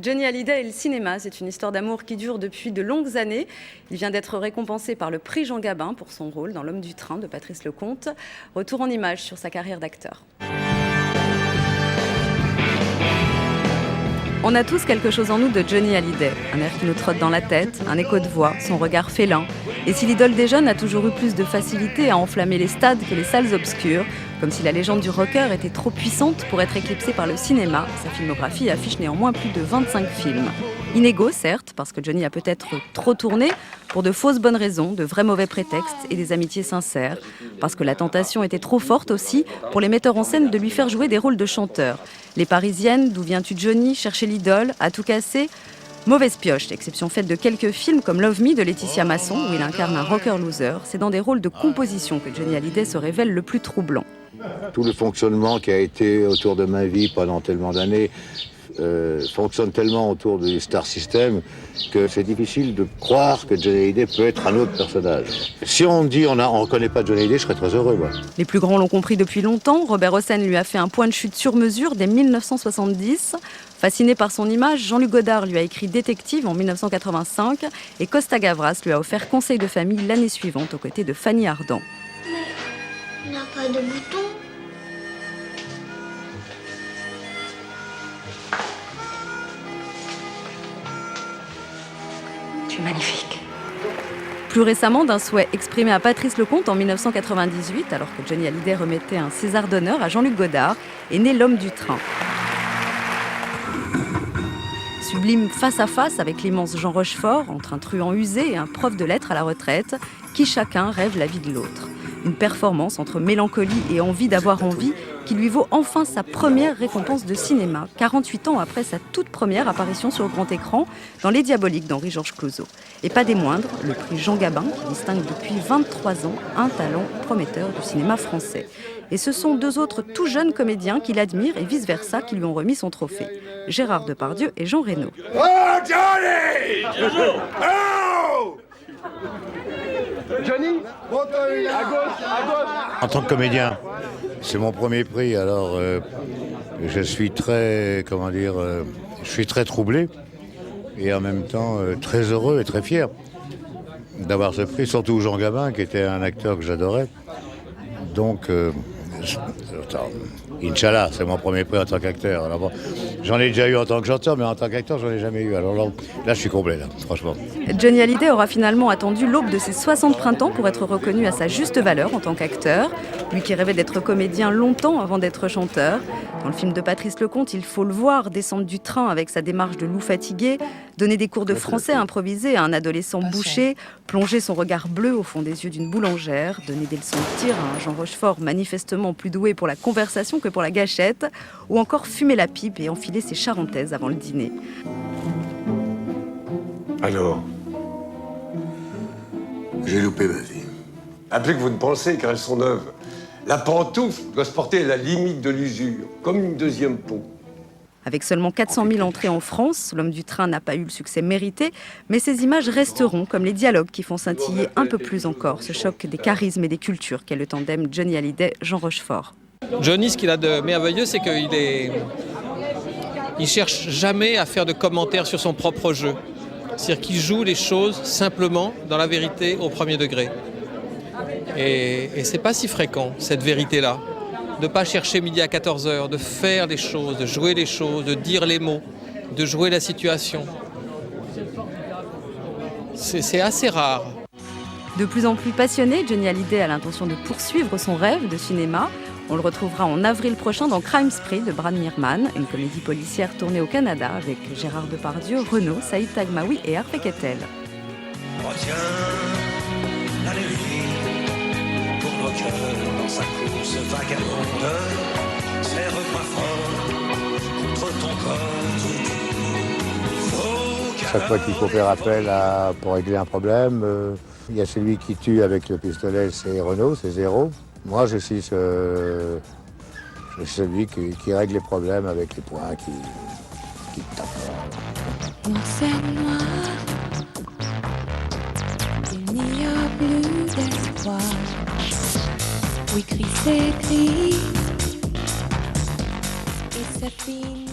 Johnny Hallyday et le cinéma, c'est une histoire d'amour qui dure depuis de longues années. Il vient d'être récompensé par le prix Jean Gabin pour son rôle dans L'Homme du Train de Patrice Lecomte. Retour en images sur sa carrière d'acteur. On a tous quelque chose en nous de Johnny Hallyday. Un air qui nous trotte dans la tête, un écho de voix, son regard félin. Et si l'idole des jeunes a toujours eu plus de facilité à enflammer les stades que les salles obscures, comme si la légende du rocker était trop puissante pour être éclipsée par le cinéma, sa filmographie affiche néanmoins plus de 25 films. Inégaux, certes, parce que Johnny a peut-être trop tourné, pour de fausses bonnes raisons, de vrais mauvais prétextes et des amitiés sincères, parce que la tentation était trop forte aussi pour les metteurs en scène de lui faire jouer des rôles de chanteurs. Les Parisiennes, D'où viens-tu Johnny, Chercher l'idole, À tout casser, mauvaise pioche, exception faite de quelques films comme Love Me de Laetitia Masson, où il incarne un rocker loser. C'est dans des rôles de composition que Johnny Hallyday se révèle le plus troublant. Tout le fonctionnement qui a été autour de ma vie pendant tellement d'années fonctionne tellement autour du Star System que c'est difficile de croire que Johnny Hallyday peut être un autre personnage. Si on dit on ne reconnaît pas Johnny Hallyday, je serais très heureux. Moi. Les plus grands l'ont compris depuis longtemps. Robert Hossein lui a fait un point de chute sur mesure dès 1970. Fasciné par son image, Jean-Luc Godard lui a écrit Détective en 1985 et Costa Gavras lui a offert Conseil de famille l'année suivante aux côtés de Fanny Ardant. Mais il n'a pas de bouton. Tu es magnifique. Plus récemment, d'un souhait exprimé à Patrice Lecomte en 1998, alors que Johnny Hallyday remettait un César d'honneur à Jean-Luc Godard, est né L'Homme du Train. Sublime face à face avec l'immense Jean Rochefort, entre un truand usé et un prof de lettres à la retraite, qui chacun rêve la vie de l'autre. Une performance entre mélancolie et envie d'avoir envie qui lui vaut enfin sa première récompense de cinéma, 48 ans après sa toute première apparition sur grand écran dans Les Diaboliques d'Henri-Georges Clouzot. Et pas des moindres, le prix Jean Gabin qui distingue depuis 23 ans un talent prometteur du cinéma français. Et ce sont deux autres tout jeunes comédiens qui l'admirent et vice-versa qui lui ont remis son trophée. Gérard Depardieu et Jean Reno. Oh, Johnny! Oh! Johnny, à gauche. En tant que comédien, c'est mon premier prix, alors je suis très, je suis très troublé et en même temps très heureux et très fier d'avoir ce prix, surtout Jean Gabin qui était un acteur que j'adorais. Donc, Inch'Allah, c'est mon premier prix en tant qu'acteur. Alors bon, j'en ai déjà eu en tant que chanteur, mais en tant qu'acteur, j'en ai jamais eu. Alors là, je suis complet, là, franchement. Johnny Hallyday aura finalement attendu l'aube de ses 60 printemps pour être reconnu à sa juste valeur en tant qu'acteur. Lui qui rêvait d'être comédien longtemps avant d'être chanteur. Dans le film de Patrice Lecomte, il faut le voir descendre du train avec sa démarche de loup fatigué, donner des cours de français improvisés à un adolescent bouché, plonger son regard bleu au fond des yeux d'une boulangère, donner des leçons de tir à un Jean Rochefort manifestement plus doué pour la conversation que pour la gâchette, ou encore fumer la pipe et enfiler ses charentaises avant le dîner. Alors, J'ai loupé ma vie. appelez que vous ne pensez car elles sont neuves. La pantoufle doit se porter à la limite de l'usure, comme une deuxième peau. Avec seulement 400 000 entrées en France, L'Homme du Train n'a pas eu le succès mérité, mais ces images resteront comme les dialogues qui font scintiller un peu plus encore ce choc des charismes et des cultures qu'est le tandem Johnny Hallyday-Jean Rochefort. Johnny, ce qu'il a de merveilleux, c'est qu'il cherche jamais à faire de commentaires sur son propre jeu. C'est-à-dire qu'il joue les choses simplement dans la vérité au premier degré. Et c'est pas si fréquent, cette vérité-là. De ne pas chercher midi à 14h, de faire les choses, de jouer les choses, de dire les mots, de jouer la situation. C'est assez rare. De plus en plus passionné, Johnny Hallyday a l'intention de poursuivre son rêve de cinéma. On le retrouvera en avril prochain dans Crime Spree de Brad Meerman, une comédie policière tournée au Canada avec Gérard Depardieu, Renaud, Saïd Taghmaoui et Harvey Keitel. Retiens la nuit pour nos cœurs dans sa course vagabonde. Serre-moi fort contre ton corps. Chaque fois qu'il faut faire appel pour régler un problème, il y a celui qui tue avec le pistolet, c'est Renaud, c'est zéro. Moi, je suis celui qui règle les problèmes avec les poings, qui tape. Dans cette noire, il n'y a plus d'espoir. Oui, crie, c'est cri, et ça finit.